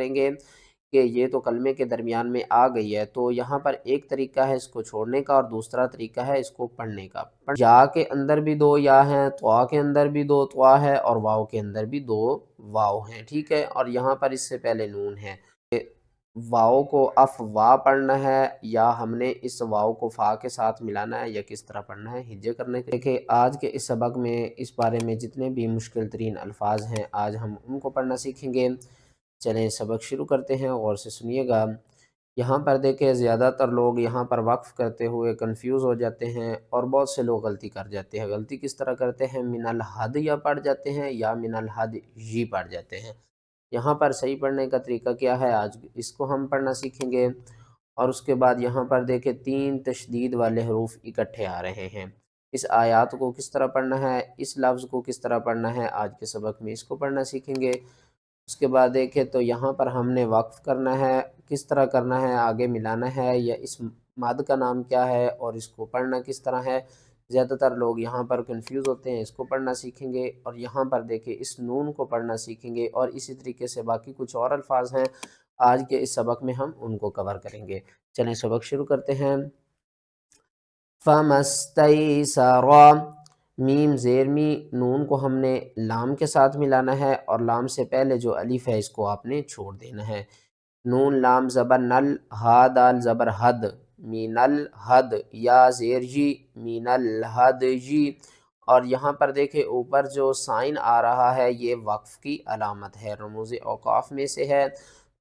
کریں گے کہ یہ تو کلمے کے درمیان میں آ گئی ہے، تو یہاں پر ایک طریقہ ہے اس کو چھوڑنے کا اور دوسرا طریقہ ہے اس کو پڑھنے کا۔ یا کے اندر بھی دو یا ہیں، طوا کے اندر بھی دو طوا ہے اور واو کے اندر بھی دو واو ہیں، ٹھیک ہے۔ اور یہاں پر اس سے پہلے نون ہے، واو کو افوا پڑھنا ہے یا ہم نے اس واو کو فا کے ساتھ ملانا ہے یا کس طرح پڑھنا ہے ہجے کرنے کے۔ دیکھیں آج کے اس سبق میں اس بارے میں جتنے بھی مشکل ترین الفاظ ہیں آج ہم ان کو پڑھنا سیکھیں گے۔ چلیں سبق شروع کرتے ہیں، غور سے سنیے گا۔ یہاں پر دیکھیں زیادہ تر لوگ یہاں پر وقف کرتے ہوئے کنفیوز ہو جاتے ہیں اور بہت سے لوگ غلطی کر جاتے ہیں۔ غلطی کس طرح کرتے ہیں؟ من الحد یا پڑھ جاتے ہیں یا من الحد جی پڑھ جاتے ہیں۔ یہاں پر صحیح پڑھنے کا طریقہ کیا ہے آج اس کو ہم پڑھنا سیکھیں گے۔ اور اس کے بعد یہاں پر دیکھیں 3 تشدید والے حروف اکٹھے آ رہے ہیں۔ اس آیات کو کس طرح پڑھنا ہے، اس لفظ کو کس طرح پڑھنا ہے، آج کے سبق میں اس کو پڑھنا سیکھیں گے۔ اس کے بعد دیکھیں تو یہاں پر ہم نے وقف کرنا ہے، کس طرح کرنا ہے، آگے ملانا ہے یا اس مد کا نام کیا ہے اور اس کو پڑھنا کس طرح ہے۔ زیادہ تر لوگ یہاں پر کنفیوز ہوتے ہیں، اس کو پڑھنا سیکھیں گے۔ اور یہاں پر دیکھیں اس نون کو پڑھنا سیکھیں گے اور اسی طریقے سے باقی کچھ اور الفاظ ہیں آج کے اس سبق میں ہم ان کو کور کریں گے۔ چلیں سبق شروع کرتے ہیں۔ فَمَسْتَيْسَرَ، میم زیر می نون کو ہم نے لام کے ساتھ ملانا ہے اور لام سے پہلے جو الف ہے اس کو آپ نے چھوڑ دینا ہے۔ نون لام زبر نل، ہا دال زبر حد، مین الحد، یا زیر جی، مین الحد جی۔ اور یہاں پر دیکھیں اوپر جو سائن آ رہا ہے یہ وقف کی علامت ہے، رموز اوقاف میں سے ہے،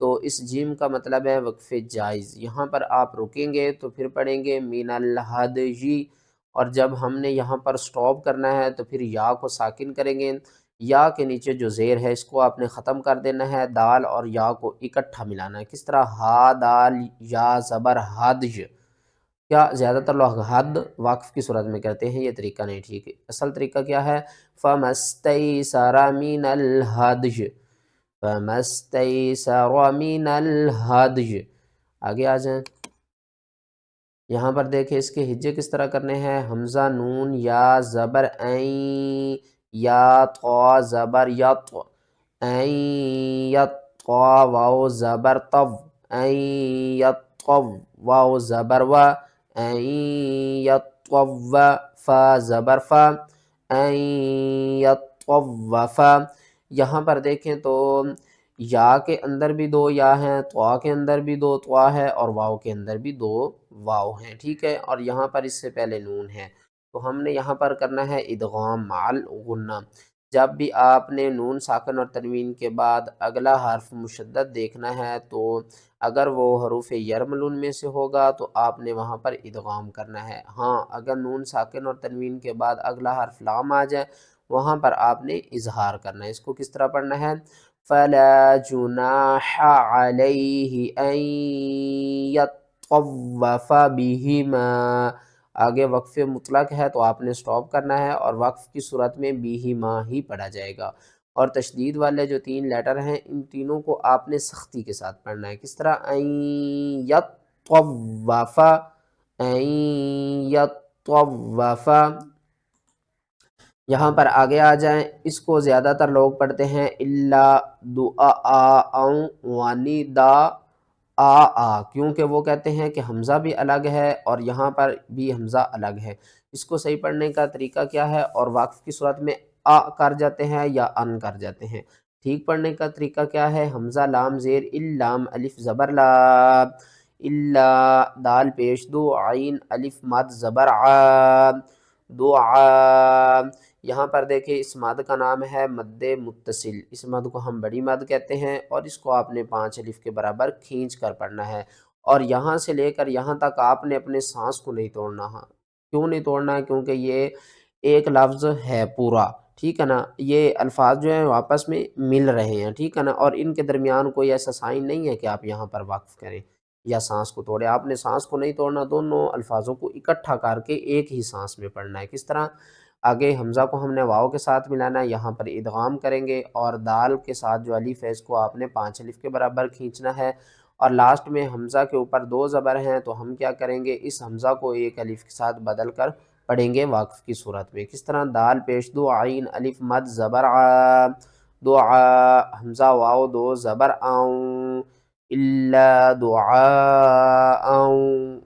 تو اس جیم کا مطلب ہے وقف جائز۔ یہاں پر آپ رکیں گے تو پھر پڑھیں گے مین الحد جی، اور جب ہم نے یہاں پر سٹاپ کرنا ہے تو پھر یا کو ساکن کریں گے۔ یا کے نیچے جو زیر ہے اس کو آپ نے ختم کر دینا ہے، دال اور یا کو اکٹھا ملانا ہے۔ کس طرح؟ ہا دال یا زبر حدج۔ کیا زیادہ تر لوگ حد وقف کی صورت میں کرتے ہیں، یہ طریقہ نہیں ٹھیک ہے۔ اصل طریقہ کیا ہے؟ فَمَسْتَيْسَرَ مِنَ الْحَدْجِ، فَمَسْتَيْسَرَ مِنَ الْحَدْجِ۔ آگے آ جائیں، یہاں پر دیکھیں اس کے ہجے کس طرح کرنے ہیں۔ حمزہ نون یا زبر این، یا طا زبر یط، این یط، طا واو زبر طو، این یطو، واو زبر و، این یطو، فا زبر فا، این یطوف۔ یہاں پر دیکھیں تو یا کے اندر بھی دو یا ہیں، طوا کے اندر بھی دو طوا ہے اور واو کے اندر بھی دو واو ہیں، ٹھیک ہے۔ اور یہاں پر اس سے پہلے نون ہے تو ہم نے یہاں پر کرنا ہے ادغام مع الغنہ۔ جب بھی آپ نے نون ساکن اور تنوین کے بعد اگلا حرف مشدد دیکھنا ہے تو اگر وہ حروف یرملون میں سے ہوگا تو آپ نے وہاں پر ادغام کرنا ہے۔ ہاں اگر نون ساکن اور تنوین کے بعد اگلا حرف لام آ جائے وہاں پر آپ نے اظہار کرنا ہے۔ اس کو کس طرح پڑھنا ہے؟ فَلَا جُنَاحَ عَلَيْهِ أَن يَطَّوَّفَ بِهِمَا۔ آگے وقف مطلق ہے تو آپ نے سٹاپ کرنا ہے اور وقف کی صورت میں بِهِمَا ہی پڑھا جائے گا۔ اور تشدید والے جو 3 لیٹر ہیں ان تینوں کو آپ نے سختی کے ساتھ پڑھنا ہے۔ کس طرح؟ أَن يَطَّوَّفَ، أَن يَطَّوَّفَ۔ یہاں پر آگے آ جائیں، اس کو زیادہ تر لوگ پڑھتے ہیں الا دعاء وانی دا آ، کیونکہ وہ کہتے ہیں کہ حمزہ بھی الگ ہے اور یہاں پر بھی حمزہ الگ ہے۔ اس کو صحیح پڑھنے کا طریقہ کیا ہے؟ اور وقف کی صورت میں آ کر جاتے ہیں یا ان کر جاتے ہیں۔ ٹھیک پڑھنے کا طریقہ کیا ہے؟ حمزہ لام زیر اللام، الف زبر لا، الا دال پیش دو، عین الف مد زبر ع، دعا۔ یہاں پر دیکھیں اس مد کا نام ہے مد متصل، اس مد کو ہم بڑی مد کہتے ہیں اور اس کو آپ نے 5 الف کے برابر کھینچ کر پڑھنا ہے۔ اور یہاں سے لے کر یہاں تک آپ نے اپنے سانس کو نہیں توڑنا۔ ہاں کیوں نہیں توڑنا ہے؟ کیونکہ یہ ایک لفظ ہے پورا، ٹھیک ہے نا۔ یہ الفاظ جو ہیں آپس میں مل رہے ہیں، ٹھیک ہے نا، اور ان کے درمیان کوئی ایسا سائن نہیں ہے کہ آپ یہاں پر وقف کریں یا سانس کو توڑیں۔ آپ نے سانس کو نہیں توڑنا، دونوں الفاظوں کو اکٹھا کر کے ایک ہی سانس میں پڑھنا ہے۔ کس طرح؟ آگے حمزہ کو ہم نے واو کے ساتھ ملانا ہے، یہاں پر ادغام کریں گے اور دال کے ساتھ جو الف ہے اس کو آپ نے 5 الف کے برابر کھینچنا ہے۔ اور لاسٹ میں حمزہ کے اوپر 2 زبر ہیں تو ہم کیا کریں گے؟ اس حمزہ کو ایک الف کے ساتھ بدل کر پڑھیں گے وقف کی صورت میں۔ کس طرح؟ دال پیش دو، عین الف مد زبر ع، دعا حمزہ واو دو زبر آؤں، الا دعاء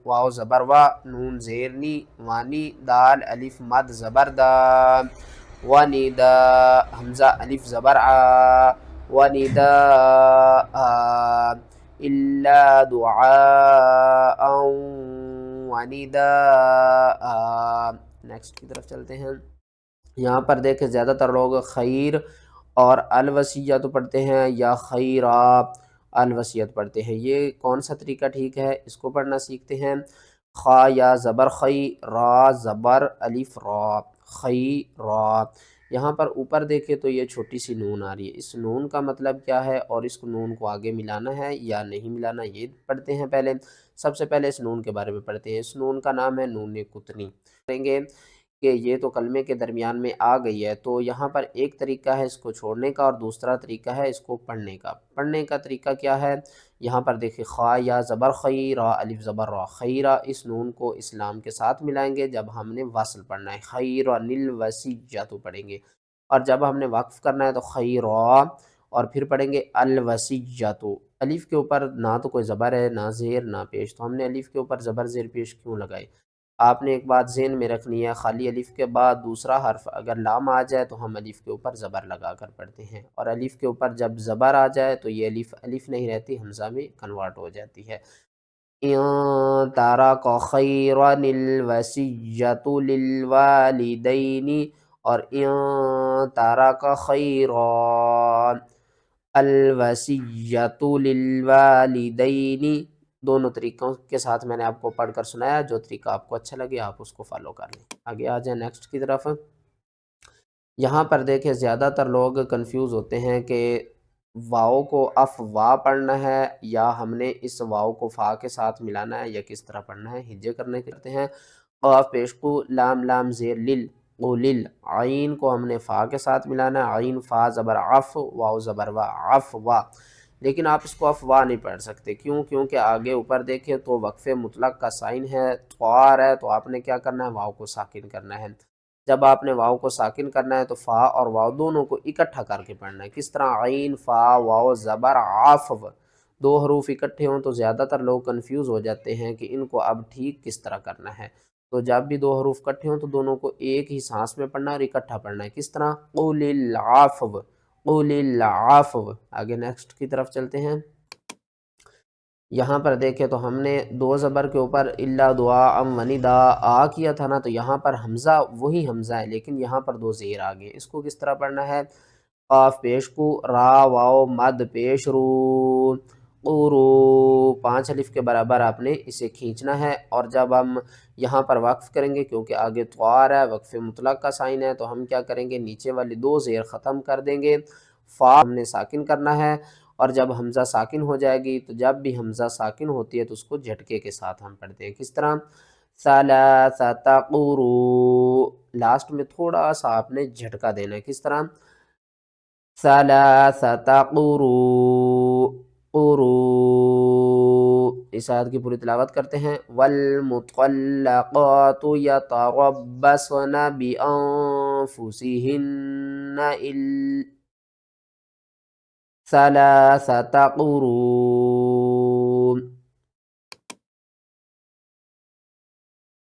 واو زبر وا، نون زیرنی وانی، دال الف مد زبر دا، وندا حمزہ الف زبر آ، ونداء الا دعاء ونداء۔ نیکسٹ کی طرف چلتے ہیں۔ یہاں پر دیکھیں زیادہ تر لوگ خیر اور الوصیت پڑھتے ہیں یا خیرا الوصیت پڑھتے ہیں، یہ کون سا طریقہ ٹھیک ہے، اس کو پڑھنا سیکھتے ہیں۔ خا یا زبر خی، را زبر الف را، خی را۔ یہاں پر اوپر دیکھیں تو یہ چھوٹی سی نون آ رہی ہے، اس نون کا مطلب کیا ہے اور اس نون کو آگے ملانا ہے یا نہیں ملانا، یہ پڑھتے ہیں پہلے۔ سب سے پہلے اس نون کے بارے میں پڑھتے ہیں۔ اس نون کا نام ہے نون قطنی۔ کریں گے کہ یہ تو کلمے کے درمیان میں آ گئی ہے، تو یہاں پر ایک طریقہ ہے اس کو چھوڑنے کا اور دوسرا طریقہ ہے اس کو پڑھنے کا۔ پڑھنے کا طریقہ کیا ہے، یہاں پر دیکھیں خا یا زبر خی، را الف زبر را، خیرہ، اس نون کو اسلام کے ساتھ ملائیں گے جب ہم نے وصل پڑھنا ہے، خیرن الوصیۃ پڑھیں گے، اور جب ہم نے وقف کرنا ہے تو خیرا، اور پھر پڑھیں گے الوصیۃ۔ الف کے اوپر نہ تو کوئی زبر ہے نہ زیر نہ پیش، تو ہم نے الف کے اوپر زبر زیر پیش کیوں لگائی؟ آپ نے ایک بات ذہن میں رکھنی ہے، خالی الف کے بعد دوسرا حرف اگر لام آ جائے تو ہم الف کے اوپر زبر لگا کر پڑھتے ہیں، اور الف کے اوپر جب زبر آ جائے تو یہ الف الف نہیں رہتی، حمزہ میں کنورٹ ہو جاتی ہے۔ ان ترک خیرا الوصیۃ للوالدین، اور ان ترک خیرا الوصیۃ للوالدین، دونوں طریقوں کے ساتھ میں نے آپ کو پڑھ کر سنایا، جو طریقہ آپ کو اچھا لگے آپ اس کو فالو کر لیں۔ آگے آ جائیں نیکسٹ کی طرف۔ یہاں پر دیکھیں زیادہ تر لوگ کنفیوز ہوتے ہیں کہ واؤ کو افوا پڑھنا ہے یا ہم نے اس واؤ کو فا کے ساتھ ملانا ہے یا کس طرح پڑھنا ہے۔ ہجے کرنے کرتے ہیں، قاف پیش کو، لام لام زیر لل، قلل، عین کو ہم نے فا کے ساتھ ملانا ہے، عین فا زبر عف، واو زبر وا، عفوا، لیکن آپ اس کو افواہ نہیں پڑھ سکتے، کیوں؟ کیونکہ آگے اوپر دیکھیں تو وقف مطلق کا سائن ہے، طوار ہے، تو آپ نے کیا کرنا ہے، واؤ کو ساکن کرنا ہے۔ جب آپ نے واؤ کو ساکن کرنا ہے تو فا اور واؤ دونوں کو اکٹھا کر کے پڑھنا ہے۔ کس طرح؟ عین فا واؤ زبر عفو، دو حروف اکٹھے ہوں تو زیادہ تر لوگ کنفیوز ہو جاتے ہیں کہ ان کو اب ٹھیک کس طرح کرنا ہے۔ تو جب بھی دو حروف اکٹھے ہوں تو دونوں کو ایک ہی سانس میں پڑھنا ہے اور اکٹھا پڑھنا ہے۔ کس طرح؟ قل العفو، قل العفو۔ آگے نیکسٹ کی طرف چلتے ہیں۔ یہاں پر دیکھیں تو ہم نے دو زبر کے اوپر الا دعاء وندا آ کیا تھا نا، تو یہاں پر حمزہ وہی حمزہ ہے لیکن یہاں پر دو زیر آگے، اس کو کس طرح پڑھنا ہے؟ قاف پیش کو، را واو مد پیش رو، قرو، 5 الف کے برابر آپ نے اسے کھینچنا ہے، اور جب ہم یہاں پر وقف کریں گے کیونکہ آگے طوار ہے، وقف مطلق کا سائن ہے، تو ہم کیا کریں گے، نیچے والی دو زیر ختم کر دیں گے، فا ہم نے ساکن کرنا ہے، اور جب حمزہ ساکن ہو جائے گی تو جب بھی حمزہ ساکن ہوتی ہے تو اس کو جھٹکے کے ساتھ ہم پڑھتے ہیں۔ کس طرح؟ ثلاثۃ قروء، لاسٹ میں تھوڑا سا آپ نے جھٹکا دینا ہے۔ کس طرح؟ ثلاثۃ قروء، قروء۔ اس آیت کی پوری تلاوت کرتے ہیں۔ والمطلقات یتربصن بانفسہن ثلاثۃ قروء،